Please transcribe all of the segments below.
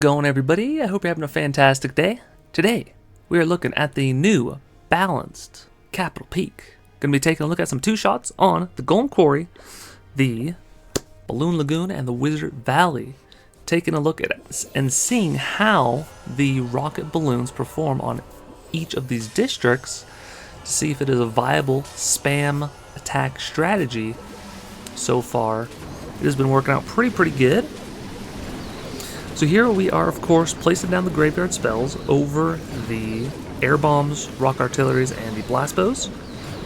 Going everybody, I hope you're having a fantastic day. Today, we are looking at the new balanced Capital Peak. Going to be taking a look at some two shots on the Golden Quarry, the Balloon Lagoon, and the Wizard Valley. Taking a look at it and seeing how the rocket balloons perform on each of these districts to see if it is a viable spam attack strategy. So far, it has been working out pretty good. So here we are, of course, placing down the graveyard spells over the air bombs, rock artilleries, and the blast bows.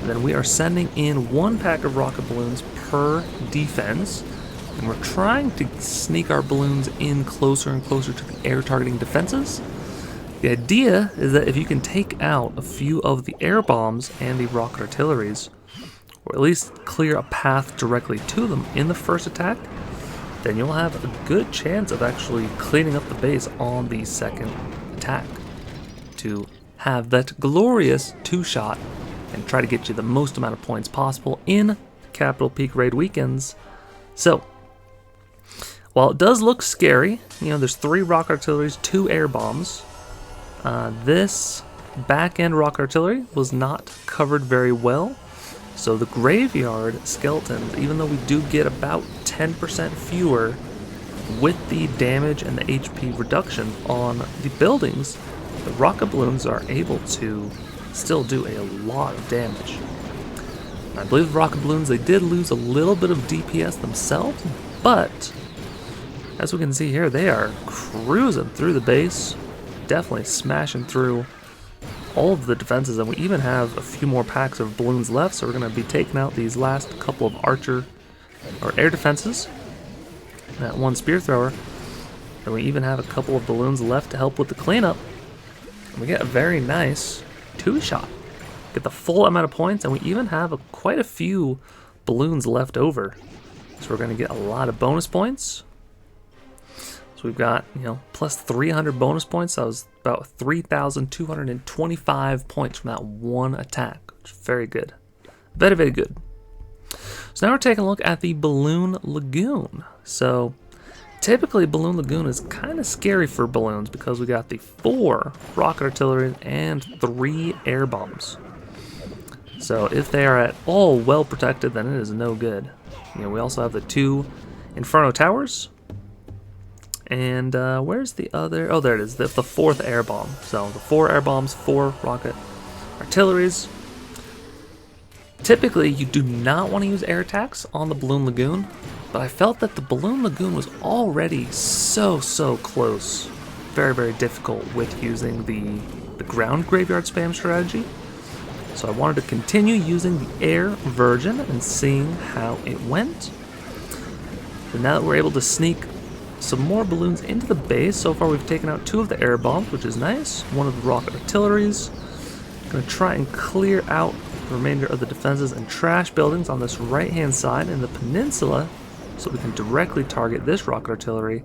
And then we are sending in one pack of rocket balloons per defense. And we're trying to sneak our balloons in closer and closer to the air targeting defenses. The idea is that if you can take out a few of the air bombs and the rocket artilleries, or at least clear a path directly to them in the first attack, then you'll have a good chance of actually cleaning up the base on the second attack to have that glorious two-shot and try to get you the most amount of points possible in Capital Peak Raid weekends. So, while it does look scary, there's 3 rock artilleries, 2 air bombs. This back-end rock artillery was not covered very well. So the graveyard skeletons, even though we do get about 10% fewer with the damage and the HP reduction on the buildings, the rocket balloons are able to still do a lot of damage. I believe the rocket balloons, they did lose a little bit of DPS themselves, but as we can see here, they are cruising through the base, definitely smashing through all of the defenses, and we even have a few more packs of balloons left, so we're going to be taking out these last couple of archer or air defenses, that one spear thrower, and we even have a couple of balloons left to help with the cleanup, and we get a very nice two-shot, get the full amount of points, and we even have quite a few balloons left over, so we're going to get a lot of bonus points. So we've got, plus 300 bonus points. That was about 3,225 points from that one attack, which is very good. Very good. So now we're taking a look at the Balloon Lagoon. So typically Balloon Lagoon is kind of scary for balloons because we got the 4 rocket artillery and 3 air bombs. So if they are at all well protected, then it is no good. We also have the 2 Inferno Towers. And where's the other? Oh, there it is, the 4th air bomb. So the 4 air bombs, 4 rocket artilleries. Typically, you do not want to use air attacks on the Balloon Lagoon, but I felt that the Balloon Lagoon was already so close. Very difficult with using the ground graveyard spam strategy. So I wanted to continue using the air version and seeing how it went. And now that we're able to sneak some more balloons into the base. So far we've taken out 2 of the air bombs, which is nice. 1 of the rocket artilleries. Going to try and clear out the remainder of the defenses and trash buildings on this right hand side in the peninsula so we can directly target this rocket artillery.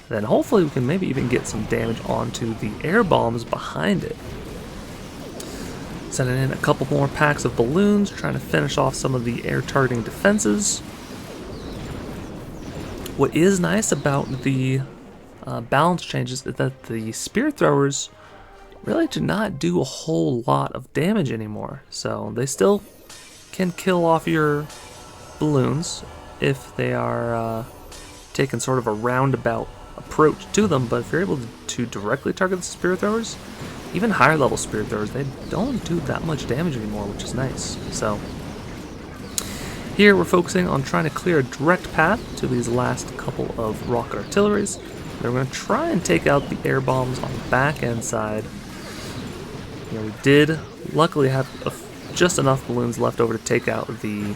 Then hopefully we can maybe even get some damage onto the air bombs behind it. Sending in a couple more packs of balloons, trying to finish off some of the air targeting defenses. What is nice about the balance changes is that the spear throwers really do not do a whole lot of damage anymore. So they still can kill off your balloons if they are taking sort of a roundabout approach to them. But if you're able to directly target the spear throwers, even higher level spear throwers, they don't do that much damage anymore, which is nice. So here we're focusing on trying to clear a direct path to these last couple of rocket artilleries. We're going to try and take out the air bombs on the back end side. We did luckily have just enough balloons left over to take out the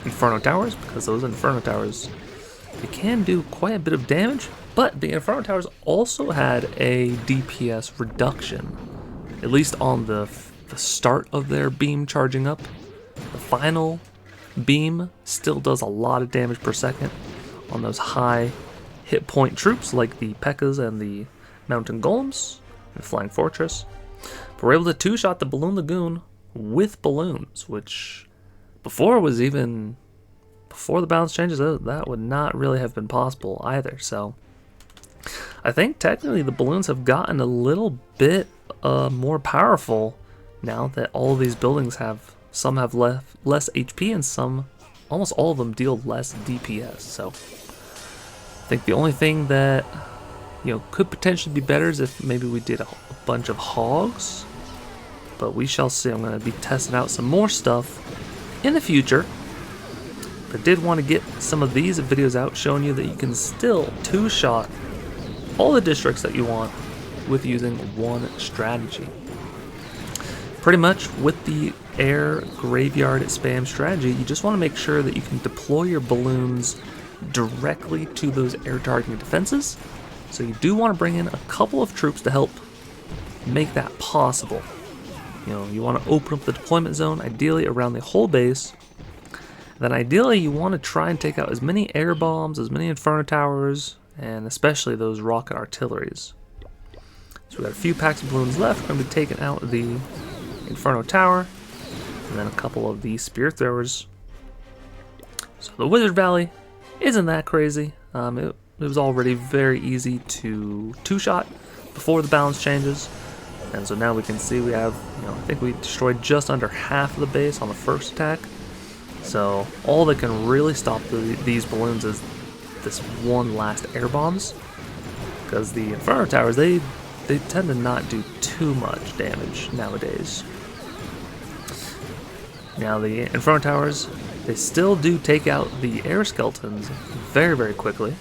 Inferno Towers, because those Inferno Towers, they can do quite a bit of damage, but the Inferno Towers also had a DPS reduction, at least on the start of their beam charging up. The final beam still does a lot of damage per second on those high hit point troops like the P.E.K.K.A.s and the Mountain Golems and Flying Fortress. But we're able to two-shot the Balloon Lagoon with balloons, which before the balance changes, that would not really have been possible either. So I think technically the balloons have gotten a little bit more powerful now that all of these buildings have, some have less HP and some, almost all of them deal less DPS. So I think the only thing that, you know, could potentially be better is if maybe we did a bunch of hogs, but we shall see. I'm going to be testing out some more stuff in the future. But I did want to get some of these videos out showing you that you can still two-shot all the districts that you want with using one strategy. Pretty much with the air graveyard spam strategy, you just want to make sure that you can deploy your balloons directly to those air targeting defenses. So you do want to bring in a couple of troops to help make that possible. You know, you want to open up the deployment zone, ideally around the whole base. Then ideally you want to try and take out as many air bombs, as many inferno towers, and especially those rocket artilleries. So we've got a few packs of balloons left. We're going to be taking out the inferno tower, and then a couple of the spear throwers. So the Wizard Valley isn't that crazy. It was already very easy to two-shot before the balance changes. And so now we can see we have, you know, I think we destroyed just under half of the base on the first attack. So all that can really stop these balloons is this one last air bombs, because the inferno towers, they tend to not do too much damage nowadays. Now the inferno towers, they still do take out the air skeletons very, very quickly.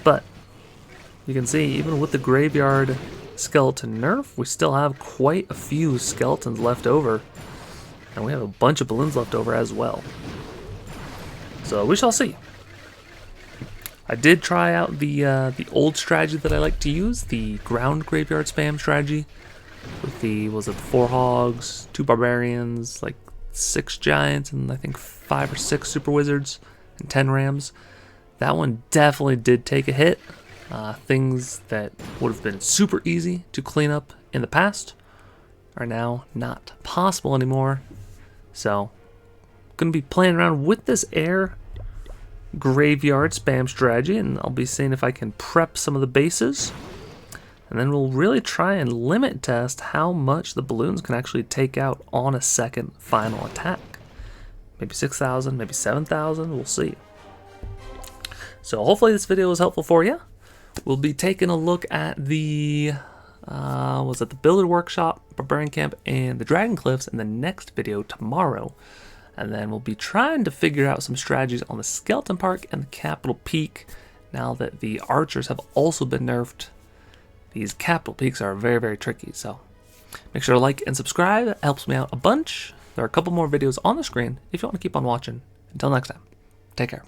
But you can see even with the graveyard skeleton nerf, we still have quite a few skeletons left over. And we have a bunch of balloons left over as well. So we shall see. I did try out the old strategy that I like to use, the ground graveyard spam strategy. With the, was it 4 hogs, 2 barbarians, like 6 giants, and I think 5 or 6 super wizards, and 10 rams. That one definitely did take a hit. Things that would have been super easy to clean up in the past are now not possible anymore. So, going to be playing around with this air graveyard spam strategy, and I'll be seeing if I can prep some of the bases. And then we'll really try and limit test how much the balloons can actually take out on a second final attack. Maybe 6,000, maybe 7,000, we'll see. So hopefully this video was helpful for you. We'll be taking a look at the the Builder Workshop, Barbarian Camp, and the Dragon Cliffs in the next video tomorrow. And then we'll be trying to figure out some strategies on the Skeleton Park and the Capital Peak. Now that the archers have also been nerfed, these Capital Peaks are very, very tricky. So make sure to like and subscribe. It helps me out a bunch. There are a couple more videos on the screen if you want to keep on watching. Until next time, take care.